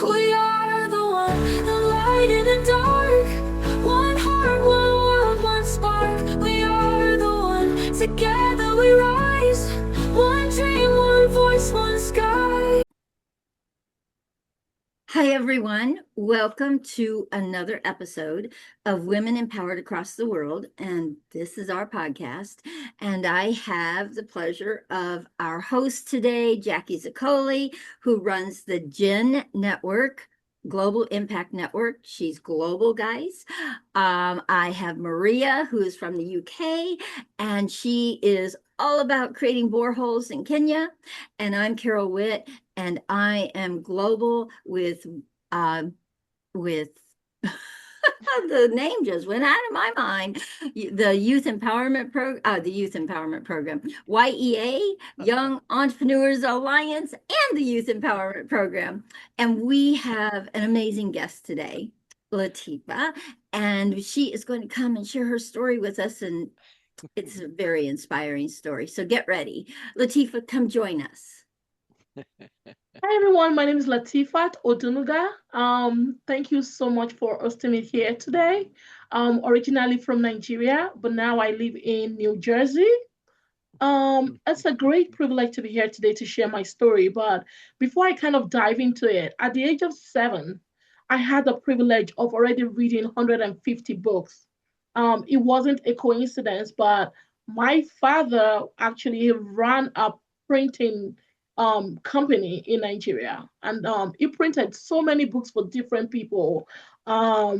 We are the one, the light in the dark. One heart, one world, one spark. We are the one, together we rise. One dream, one voice, one sky. Hi, everyone. Welcome to another episode of Women Empowered Across the World. And this is our podcast. And I have the pleasure of our host today, Jackie Zaccoli, who runs the GEN Network, Global Impact Network. She's global, guys. I have Maria, who is from the UK, and she is all about creating boreholes in Kenya. And I'm Carol Witt, and I am global with the name just went out of my mind. The Youth Empowerment Program, YEA, Young Entrepreneurs Alliance, and the Youth Empowerment Program. And we have an amazing guest today, Lateefat, and she is going to come and share her story with us. And it's a very inspiring story. So get ready. Lateefat, come join us. Hi everyone, my name is Lateefat Odunuga. Thank you so much for hosting me here today. Originally from Nigeria, but now I live in New Jersey. It's a great privilege to be here today to share my story. But before I kind of dive into it, at the age of 7, I had the privilege of already reading 150 books. It wasn't a coincidence, but my father actually ran a printing company in Nigeria, and he printed so many books for different people. I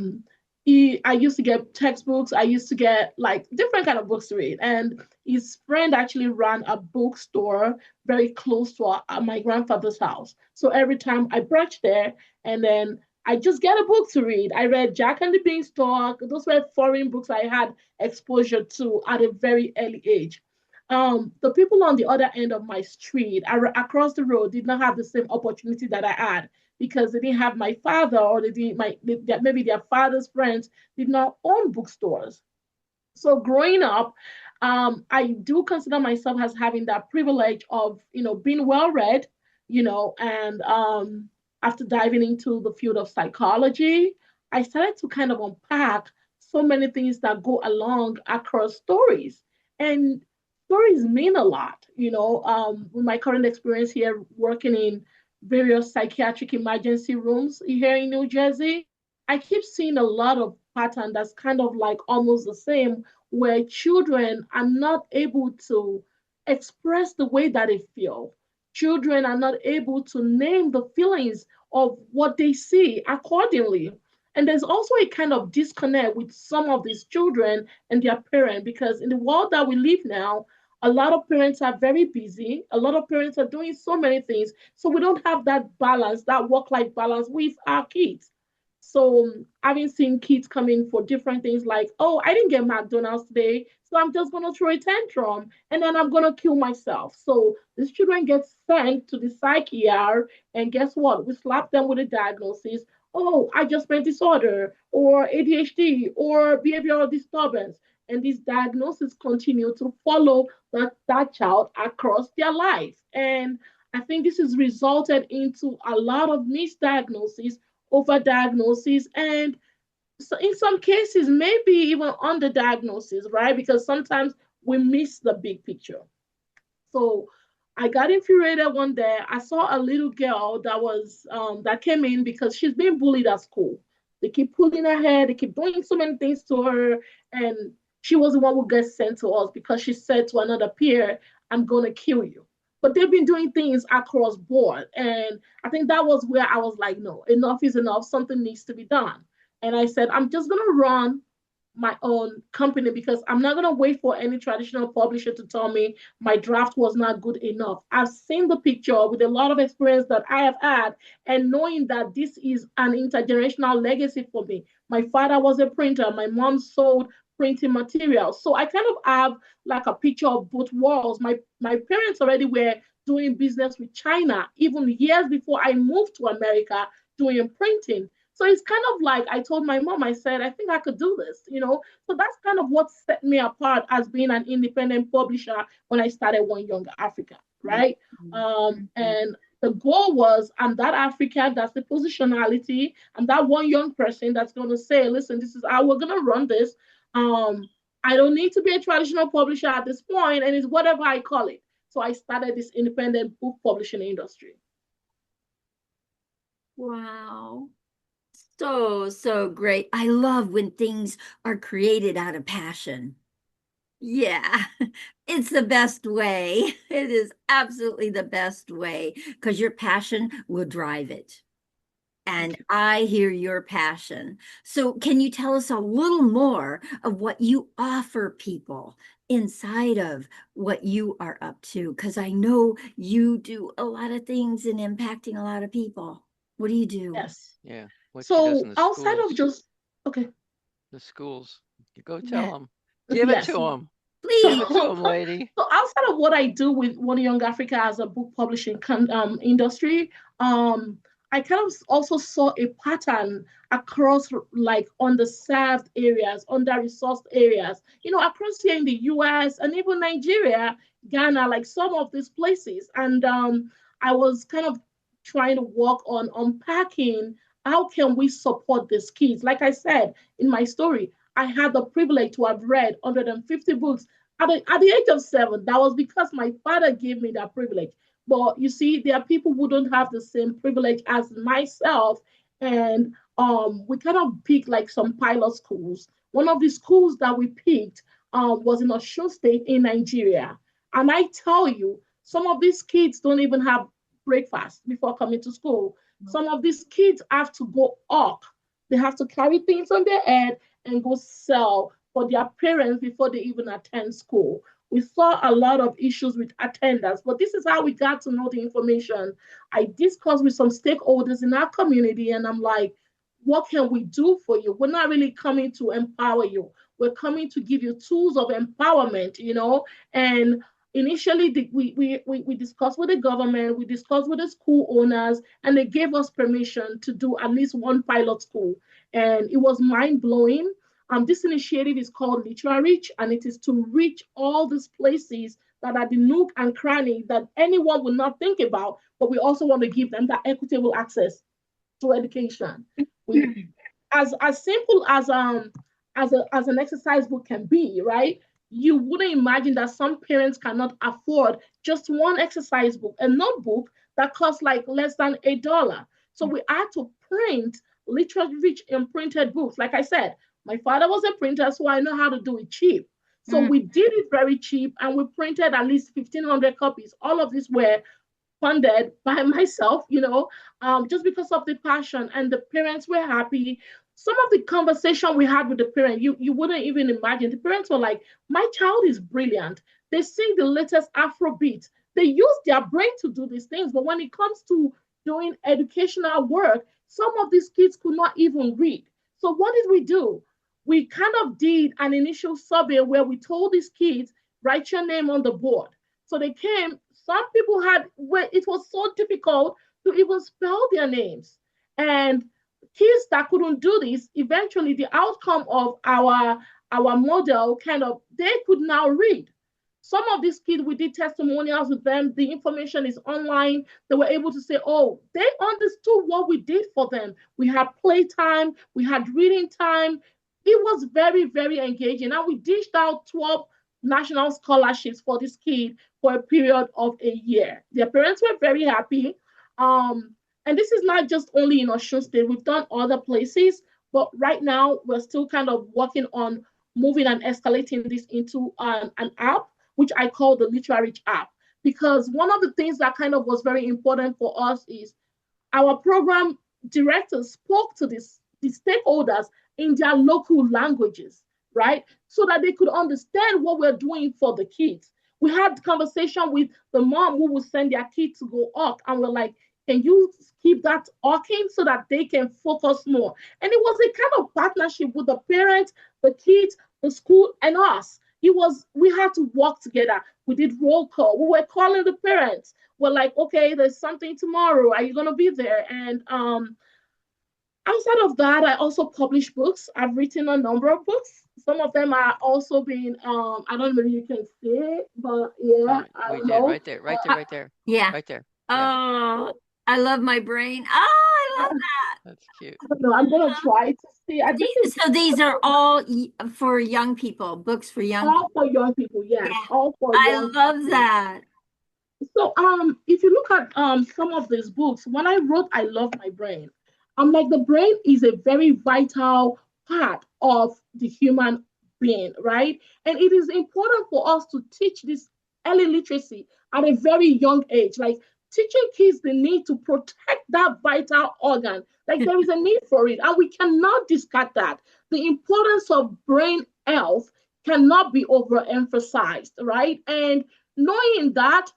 used to get textbooks. I used to get like different kind of books to read, and his friend actually ran a bookstore very close to my grandfather's house. So every time I brunch there, and then I just get a book to read. I read Jack and the Beanstalk. Those were foreign books I had exposure to at a very early age. The people on the other end of my street, across the road, did not have the same opportunity that I had because they didn't have my father, or they didn't maybe their father's friends did not own bookstores. So growing up, I do consider myself as having that privilege of being well read, and after diving into the field of psychology, I started to kind of unpack so many things that go along across stories. And stories mean a lot, with my current experience here working in various psychiatric emergency rooms here in New Jersey. I keep seeing a lot of pattern that's kind of like almost the same, where children are not able to express the way that they feel. Children are not able to name the feelings of what they see accordingly. And there's also a kind of disconnect with some of these children and their parents, because in the world that we live now, a lot of parents are very busy. A lot of parents are doing so many things. So we don't have that balance, that work life balance with our kids. So having seen kids come in for different things like, oh, I didn't get McDonald's today, so I'm just gonna throw a tantrum and then I'm gonna kill myself. So these children get sent to the psych ER, and guess what? We slap them with a diagnosis. Oh, adjustment disorder, or ADHD, or behavioral disturbance. And these diagnoses continue to follow that child across their life. And I think this has resulted into a lot of misdiagnoses, overdiagnosis, and so in some cases, maybe even underdiagnosis, right? Because sometimes we miss the big picture. So I got infuriated one day. I saw a little girl that came in because she's being bullied at school. They keep pulling her hair, they keep doing so many things to her, and she was the one who gets sent to us because she said to another peer, "I'm gonna kill you." But they've been doing things across board, and I think that was where I was like, "No, enough is enough. Something needs to be done." And I said, "I'm just gonna run my own company because I'm not going to wait for any traditional publisher to tell me my draft was not good enough. I've seen the picture with a lot of experience that I have had, and knowing that this is an intergenerational legacy for me. My father was a printer, my mom sold printing materials. So I kind of have like a picture of both worlds. My parents already were doing business with China even years before I moved to America doing printing. So it's kind of like I told my mom, I said, I think I could do this. So that's kind of what set me apart as being an independent publisher when I started One Young Africa, right? And The goal was, I'm that African, that's the positionality, and that one young person that's going to say, listen, this is how we're going to run this. Um, I don't need to be a traditional publisher at this point, and it's whatever I call it. So I started this independent book publishing industry. Wow. So great. I love when things are created out of passion. Yeah, it's the best way. It is absolutely the best way because your passion will drive it. And I hear your passion. So, can you tell us a little more of what you offer people inside of what you are up to? Because I know you do a lot of things and impacting a lot of people. What do you do? Yes. Yeah, what she does in So the outside of schools. just, okay, The schools. You go Yeah, tell them. Give it to yes. them. So, Give please. it to them, lady. so outside of what I do with One Young Africa as a book publishing industry, um, I kind of also saw a pattern across like underserved areas, under-resourced areas, across here in the US and even Nigeria, Ghana, like some of these places. And I was kind of trying to work on unpacking how can we support these kids. Like I said in my story, I had the privilege to have read 150 books at the age of 7. That was because my father gave me that privilege. But you see, there are people who don't have the same privilege as myself. And we kind of picked like some pilot schools. One of the schools that we picked was in Osun State in Nigeria. And I tell you, some of these kids don't even have breakfast before coming to school. Some of these kids have to go up. They have to carry things on their head and go sell for their parents before they even attend school. We saw a lot of issues with attendance, but this is how we got to know the information. I discussed with some stakeholders in our community, and I'm like, what can we do for you? We're not really coming to empower you. We're coming to give you tools of empowerment. And initially we discussed with the government, we discussed with the school owners, and they gave us permission to do at least one pilot school. And it was mind-blowing. This initiative is called Literal Reach, and it is to reach all these places that are the nook and cranny that anyone will not think about, but we also want to give them that equitable access to education. We, as simple as an exercise book can be, right? You wouldn't imagine that some parents cannot afford just one exercise book, a notebook that costs like less than $1. So we had to print literally rich imprinted books. Like I said, my father was a printer, so I know how to do it cheap. So we did it very cheap, and we printed at least 1,500 copies. All of these were funded by myself, just because of the passion, and the parents were happy. Some of the conversation we had with the parent, you wouldn't even imagine. The parents were like, my child is brilliant. They sing the latest Afrobeat. They use their brain to do these things. But when it comes to doing educational work, some of these kids could not even read. So what did we do? We kind of did an initial survey where we told these kids, write your name on the board. So they came. Some people had, where it was so difficult to even spell their names. And kids that couldn't do this, eventually the outcome of our model kind of, they could now read. Some of these kids, we did testimonials with them. The information is online. They were able to say, oh, they understood what we did for them. We had playtime, we had reading time. It was very, very engaging. And we dished out 12 national scholarships for this kid for a period of a year. Their parents were very happy. And this is not just only in Osun State. We've done other places, but right now we're still kind of working on moving and escalating this into an app, which I call the Literary Reach app. Because one of the things that kind of was very important for us is our program directors spoke to the stakeholders in their local languages, right? So that they could understand what we're doing for the kids. We had conversation with the mom who would send their kid to go up, and we're like, can you keep that working so that they can focus more? And it was a kind of partnership with the parents, the kids, the school, and us. We had to work together. We did roll call. We were calling the parents. We're like, okay, there's something tomorrow. Are you gonna be there? And outside of that, I also publish books. I've written a number of books. Some of them are also being I don't know if you can see it, but yeah, I We don't did know. right there, right there, right there. Yeah. Right there. Yeah, Oh, I love my brain. Oh, I love that. that's cute. I don't know. I'm gonna try to see. I think it's So these are all for young people, books for young all people. for young people. Yes, Yeah, all for I young love people. that. So if you look at some of these books, when I wrote I Love My Brain, I'm like the brain is a very vital part of the human being, right? And it is important for us to teach this early literacy at a very young age. Like teaching kids the need to protect that vital organ. Like there is a need for it, and we cannot discard that. The importance of brain health cannot be overemphasized, right? And knowing that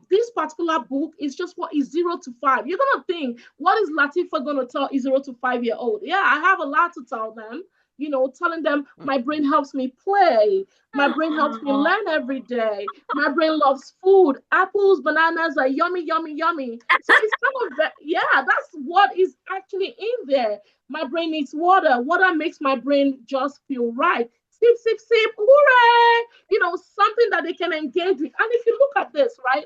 this particular book is just what is 0 to 5. You're gonna think, what is Lateefat gonna tell a 0 to 5 year old? Yeah, I have a lot to tell them. You know, telling them my brain helps me play, my brain helps me Aw. learn every day, my brain loves food, apples, bananas are yummy, yummy, yummy. So it's kind of yeah, that's what is actually in there. My brain needs water. Water makes my brain just feel right. Sip, sip, sip, hooray! You know, something that they can engage with. And if you look at this, right?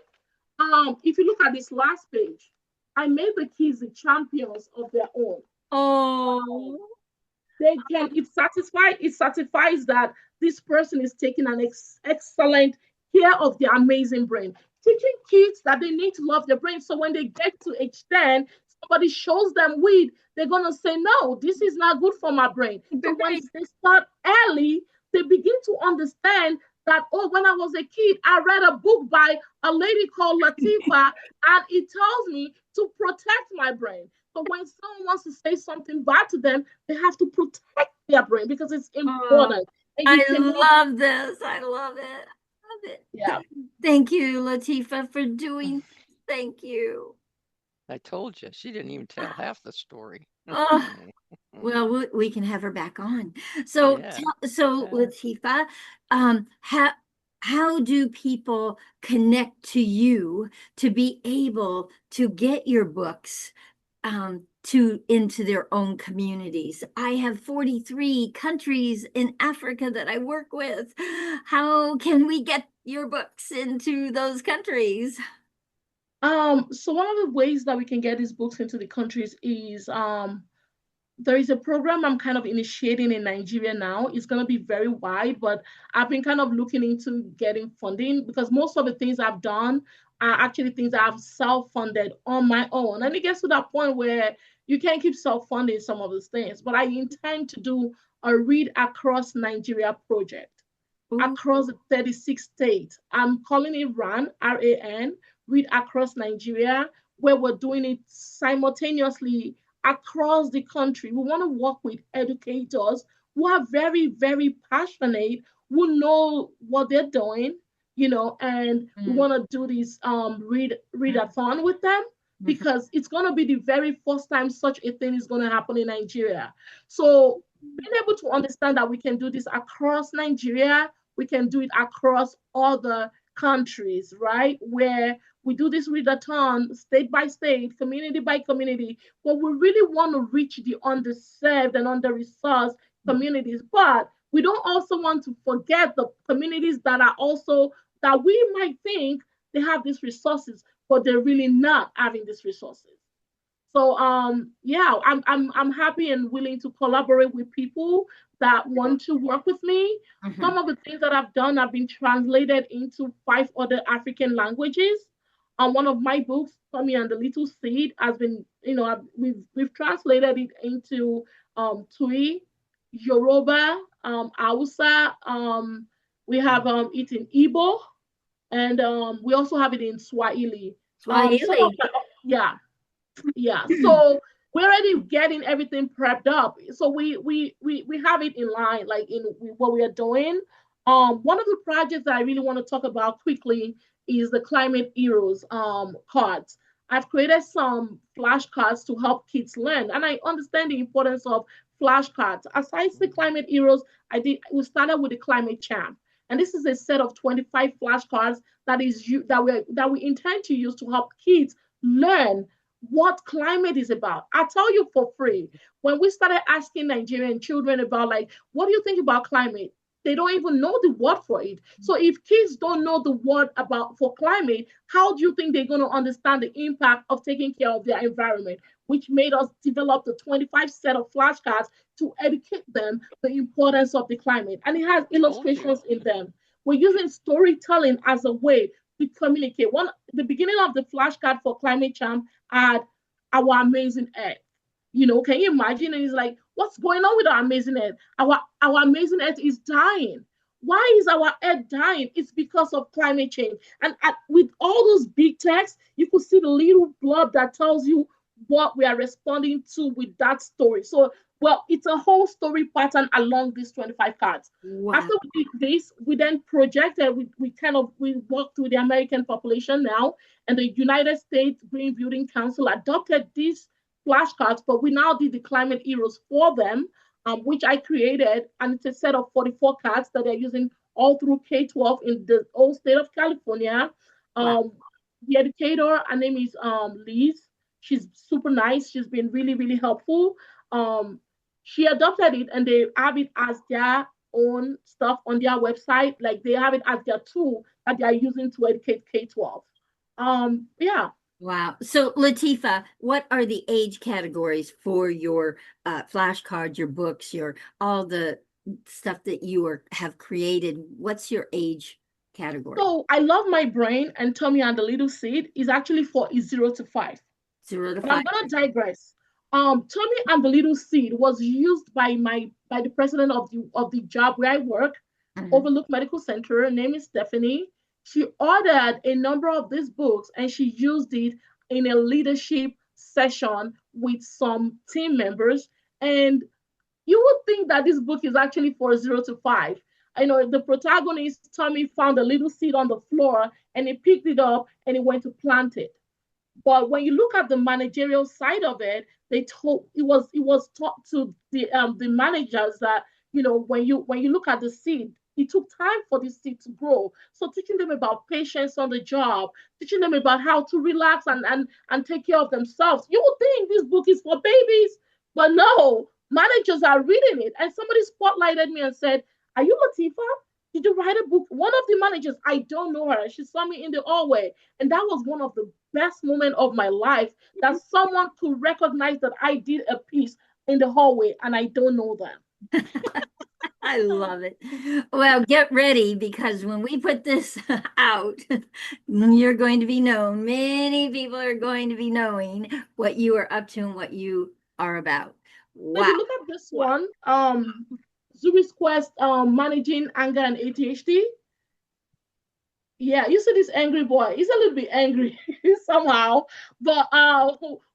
If you look at this last page, I made the kids the champions of their own. Oh, They can, it satisfies that this person is taking an excellent care of their amazing brain. Teaching kids that they need to love their brain. So when they get to age 10, somebody shows them weed, they're gonna say, no, this is not good for my brain. So when right. they start early, they begin to understand that, oh, when I was a kid, I read a book by a lady called Lateefat, and it tells me to protect my brain. So when someone wants to say something bad to them, they have to protect their brain because it's Oh, important. And you I cannot, love this. I love it. I love it. yeah. Thank you, Lateefah, for doing this. Thank you. I told you, she didn't even tell half the story. Oh, well, we can have her back on. So, Yeah. so Lateefah, how do people connect to you to be able to get your books to into their own communities? I have 43 countries in Africa that I work with. How can we get your books into those countries? So one of the ways that we can get these books into the countries is there is a program I'm kind of initiating in Nigeria now. It's going to be very wide, but I've been kind of looking into getting funding because most of the things I've done are actually things I've self-funded on my own. And it gets to that point where you can't keep self-funding some of those things. But I intend to do a Read Across Nigeria project Ooh. across the 36 states. I'm calling it RAN, RAN, Read Across Nigeria, where we're doing it simultaneously across the country. We want to work with educators who are very, very passionate, who know what they're doing, you know, and we Mm, want to do this readathon with them mhm. because it's going to be the very first time such a thing is going to happen in Nigeria. So being able to understand that we can do this across Nigeria, we can do it across other countries, right? Where we do this readathon state by state, community by community, but we really want to reach the underserved and under-resourced communities. But we don't also want to forget the communities that are also that we might think they have these resources, but they're really not having these resources. So yeah, I'm happy and willing to collaborate with people that want to work with me. Some Mhm. of the things that I've done have been translated into 5 other African languages. One of my books, Tommy and the Little Seed, has been, you know, we've translated it into Tui, Yoruba, Hausa. We have it in Igbo, and we also have it in Swahili. Some of Swahili. the, yeah, yeah, so we're already getting everything prepped up, so we have it in line, like in what we are doing. One of the projects that I really want to talk about quickly is the climate heroes cards. I've created some flashcards to help kids learn, and I understand the importance of flashcards. Aside the climate heroes, we started with the climate champ, and this is a set of 25 flashcards that we intend to use to help kids learn what climate is about. I tell you for free, when we started asking Nigerian children about like, what do you think about climate? they don't even know the word for it. So if kids don't know the word about for climate, how do you think they're going to understand the impact of taking care of their environment? Which made us develop the 25 set of flashcards to educate them the importance of the climate. And it has Told you. illustrations in them. We're using storytelling as a way to communicate. One, the beginning of the flashcard for climate change had our amazing earth. Can you imagine? And it's like, what's going on with our amazing earth? Our amazing earth is dying. Why is our earth dying? It's because of climate change. And with all those big texts, you could see the little blurb that tells you what we are responding to with that story. So, well, it's a whole story pattern along these 25 cards. Wow. After we did this, we then projected, we worked with the American population now, and the United States Green Building Council adopted these flashcards, but we now did the climate heroes for them, which I created, and it's a set of 44 cards that they're using all through K-12 in the whole state of California. Wow. The educator, her name is Liz. She's super nice. She's been really, really helpful. She adopted it, and they have it as their own stuff on their website. Like they have it as their tool that they are using to educate K-12. Yeah. Wow. So Lateefat, what are the age categories for your flashcards, your books, your all the stuff that you have created? What's your age category? So I love my brain, and Tommy and the Little Seed is actually for 0 to 5. 0 to But 5. I'm gonna digress. Tommy and the Little Seed was used by the president of the job where I work, Overlook Medical Center. Her name is Stephanie. She ordered a number of these books and she used it in a leadership session with some team members. And you would think that this book is actually for 0 to 5. I know the protagonist, Tommy, found a little seed on the floor and he picked it up and he went to plant it. But when you look at the managerial side of it, it was taught to the managers that when you look at the seed, it took time for the seed to grow. So teaching them about patience on the job, teaching them about how to relax and take care of themselves. You would think this book is for babies, but no, managers are reading it. And somebody spotlighted me and said, "Are you Lateefat? Did you write a book?" One of the managers, I don't know her. She saw me in the hallway, and that was one of the best moments of my life, that someone could recognize that I did a piece in the hallway and I don't know them. I love it. Well, get ready, because when we put this out, you're going to be known. Many people are going to be knowing what you are up to and what you are about. So if you look at this one, Zuri's Quest, managing anger and ADHD. Yeah, you see this angry boy. He's a little bit angry somehow. But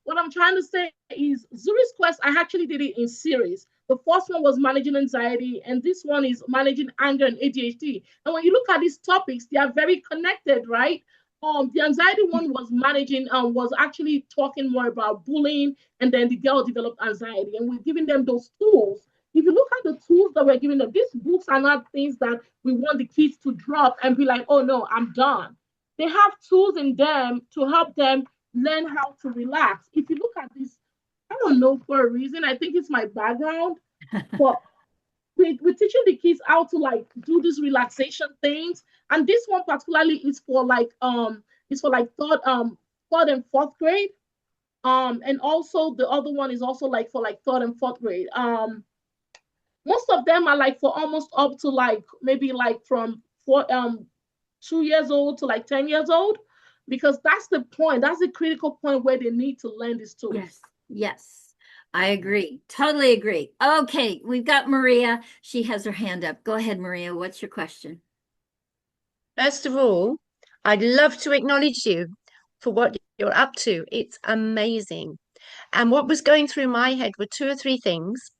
what I'm trying to say is Zuri's Quest, I actually did it in series. The first one was managing anxiety, and this one is managing anger and ADHD. And when you look at these topics, they are very connected, right? The anxiety one was actually talking more about bullying, and then the girl developed anxiety, and we're giving them those tools. If you look at the tools that we're giving them, these books are not things that we want the kids to drop and be like, "Oh no, I'm done." They have tools in them to help them learn how to relax. If you look at this, I don't know, for a reason, I think it's my background, but we're teaching the kids how to like do these relaxation things. And this one particularly is for like third and fourth grade. And also the other one is also like for like third and fourth grade. Most of them are like for almost up to like maybe like from 2 years old to like 10 years old, because that's the point. That's the critical point where they need to learn these tools. Yes, yes, I agree. Totally agree. Okay, we've got Maria. She has her hand up. Go ahead, Maria. What's your question? First of all, I'd love to acknowledge you for what you're up to. It's amazing. And what was going through my head were two or three things.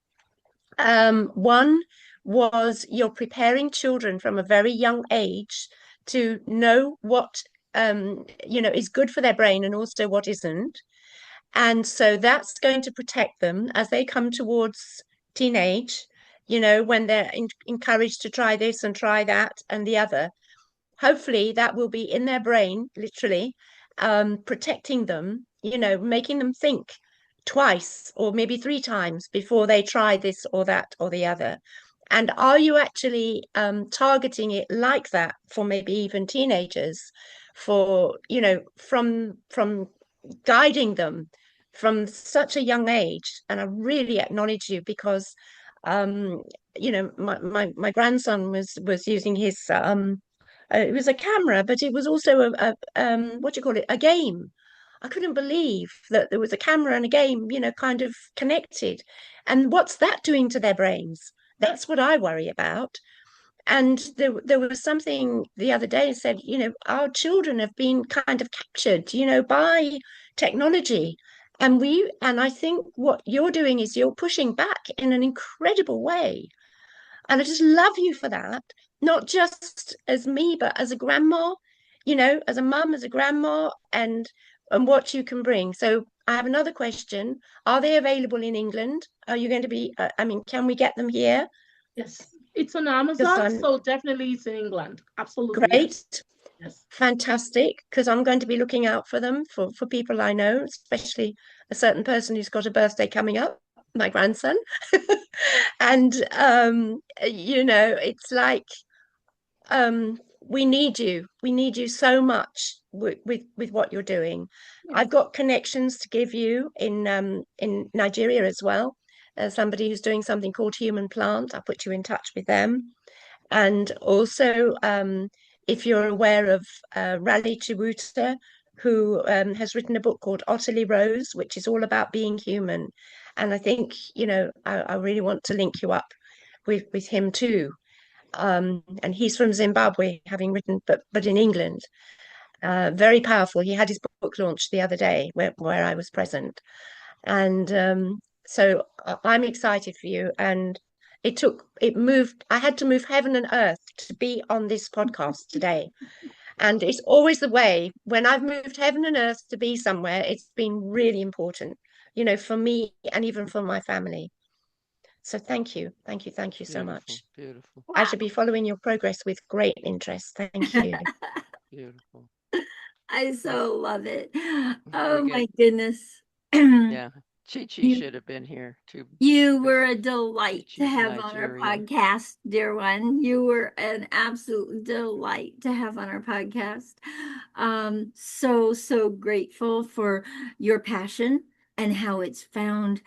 One was you're preparing children from a very young age to know what is good for their brain and also what isn't. And so that's going to protect them as they come towards teenage, when they're encouraged to try this and try that and the other. Hopefully that will be in their brain, literally, protecting them, making them think twice or maybe 3 times before they try this or that or the other. And are you actually targeting it like that for maybe even teenagers, for, from guiding them from such a young age? And I really acknowledge you because, um, my grandson was using his it was a camera, but it was also a what do you call it? A game. I couldn't believe that there was a camera and a game, kind of connected. And what's that doing to their brains? That's what I worry about. And there was something the other day said, our children have been kind of captured, by technology. And I think what you're doing is you're pushing back in an incredible way. And I just love you for that, not just as me, but as a grandma, as a mum, as a grandma, and what you can bring. So I have another question. Are they available in England? Are you going to be, can we get them here? Yes, it's on Because Amazon, I'm so definitely it's in England. Absolutely, yes. great, Yes. fantastic, because I'm going to be looking out for them for people I know, especially a certain person who's got a birthday coming up, my grandson. And it's like, we need you. We need you so much with what you're doing. I've Yes. got connections to give you in Nigeria as well. Somebody who's doing something called Human Plant. I'll put you in touch with them. And also, if you're aware of Raleigh Chibuta, who has written a book called Ottilie Rose, which is all about being human. And I think, I really want to link you up with him too. And he's from Zimbabwe, having written, but in England. Very powerful. He had his book launched the other day where I was present. And so I'm excited for you. And I had to move heaven and earth to be on this podcast today. And it's always the way when I've moved heaven and earth to be somewhere, it's been really important, for me and even for my family. So thank you. Thank you. Thank you so Beautiful, much. beautiful, I Wow. shall be following your progress with great interest. Thank you. beautiful. I Well, so love it. we Oh get, my goodness. yeah. Chi You should have been here too, you because were a delight to Chi-Chi's in have on our Nigeria. podcast, dear one. You were an absolute delight to have on our podcast. So, so grateful for your passion and how it's found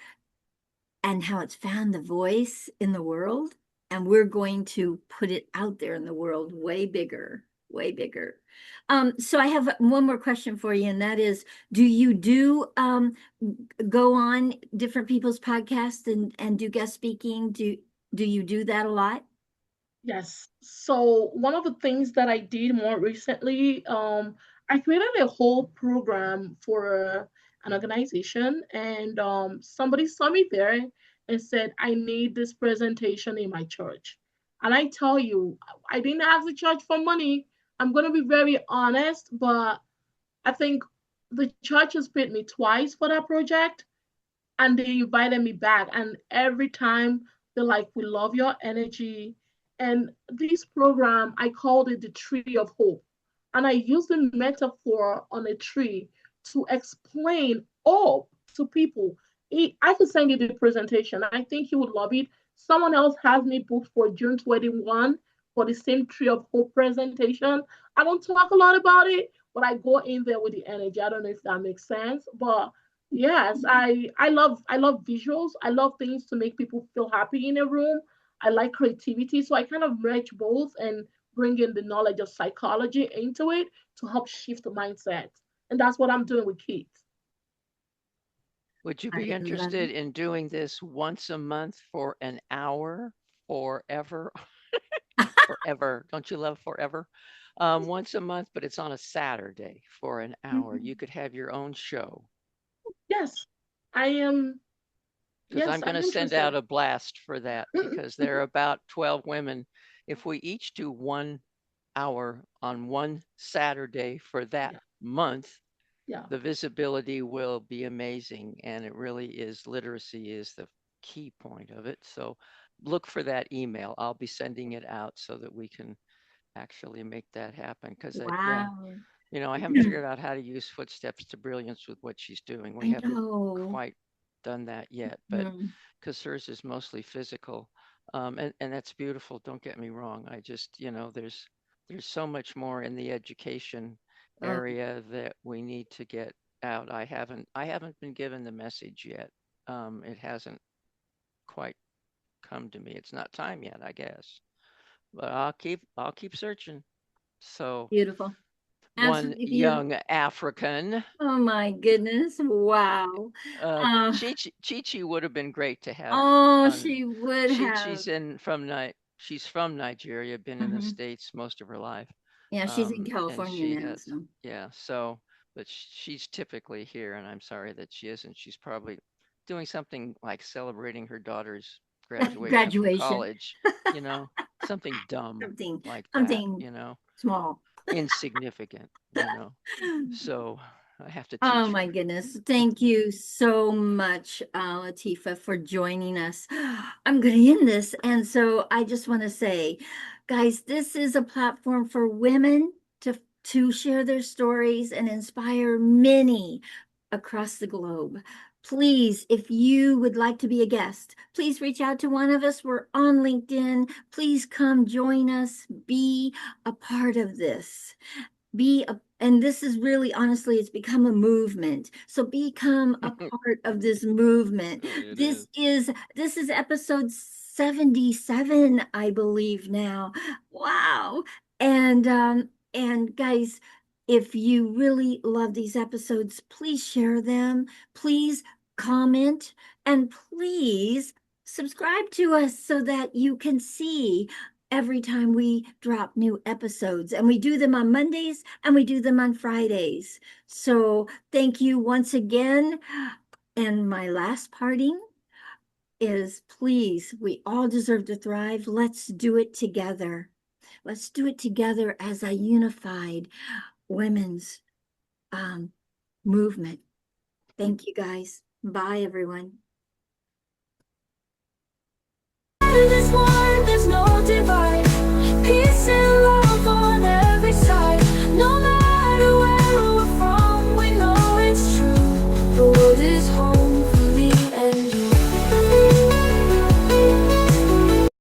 the voice in the world. And we're going to put it out there in the world way bigger, way bigger. So I have one more question for you, and that is, do you go on different people's podcasts and do guest speaking? Do you do that a lot? Yes. So one of the things that I did more recently, I created a whole program for an organization, and somebody saw me there and said, "I need this presentation in my church." And I tell you, I didn't ask the church for money. I'm gonna be very honest, but I think the church has paid me twice for that project, and they invited me back. And every time they're like, "We love your energy." And this program, I called it the Tree of Hope. And I used the metaphor on a tree to explain hope to people. I could send you the presentation. I think you would love it. Someone else has me booked for June 21 for the same Tree of Hope presentation. I don't talk a lot about it, but I go in there with the energy. I don't know if that makes sense, but yes, I love visuals. I love things to make people feel happy in a room. I like creativity, so I kind of merge both and bring in the knowledge of psychology into it to help shift the mindset. And that's what I'm doing with kids. Would you I be love interested it. in doing this once a month for an hour forever? Forever. Don't you love forever? Once a month, but it's on a Saturday for an hour. You could have your own show, Yes, I am. because Yes, I'm going I'm to send out interested. a blast for that because there are about 12 women. If we each do 1 hour on one Saturday for that Yeah, month, yeah. the visibility will be amazing. And it really is, literacy is the key point of it. So look for that email. I'll be sending it out so that we can actually make that happen. Because, yeah, Wow. I haven't figured out how to use footsteps to brilliance with what she's doing. We I haven't know. quite done that yet, but Mm. because hers is mostly physical. And that's beautiful. Don't get me wrong. I just, there's so much more in the education Oh, area that we need to get out. I haven't been given the message yet. It hasn't quite come to me. It's not time yet, I guess. But I'll keep searching. So beautiful. one Absolutely beautiful. young African, Oh my goodness. Wow. Uh, Chi would have been great to have oh, on. she would have. She's from Nigeria, been in the Mhm. States most of her life. Yeah, she's in And California she now, has, so yeah, so, but she's typically here, and I'm sorry that she isn't. She's probably doing something like celebrating her daughter's graduation from graduation. college, you know, something dumb Something, like that, something small. insignificant. So I have to Oh teach my her. goodness. Thank you so much, Lateefa, for joining us. I'm going to end this. And so I just want to say, guys, this is a platform for women to share their stories and inspire many across the globe. Please, if you would like to be a guest, please reach out to one of us. We're on LinkedIn. Please come join us. Be a part of this. And this is really honestly, it's become a movement. So become a part of this movement. Really, it This is. is this is episode 77, I believe now. Wow. And guys, if you really love these episodes, please share them. Please comment and please subscribe to us so that you can see every time we drop new episodes. And we do them on Mondays and we do them on Fridays. So thank you once again. And my last parting is please, we all deserve to thrive. Let's do it together. Let's do it together as a unified women's movement. Thank you guys. Bye, everyone.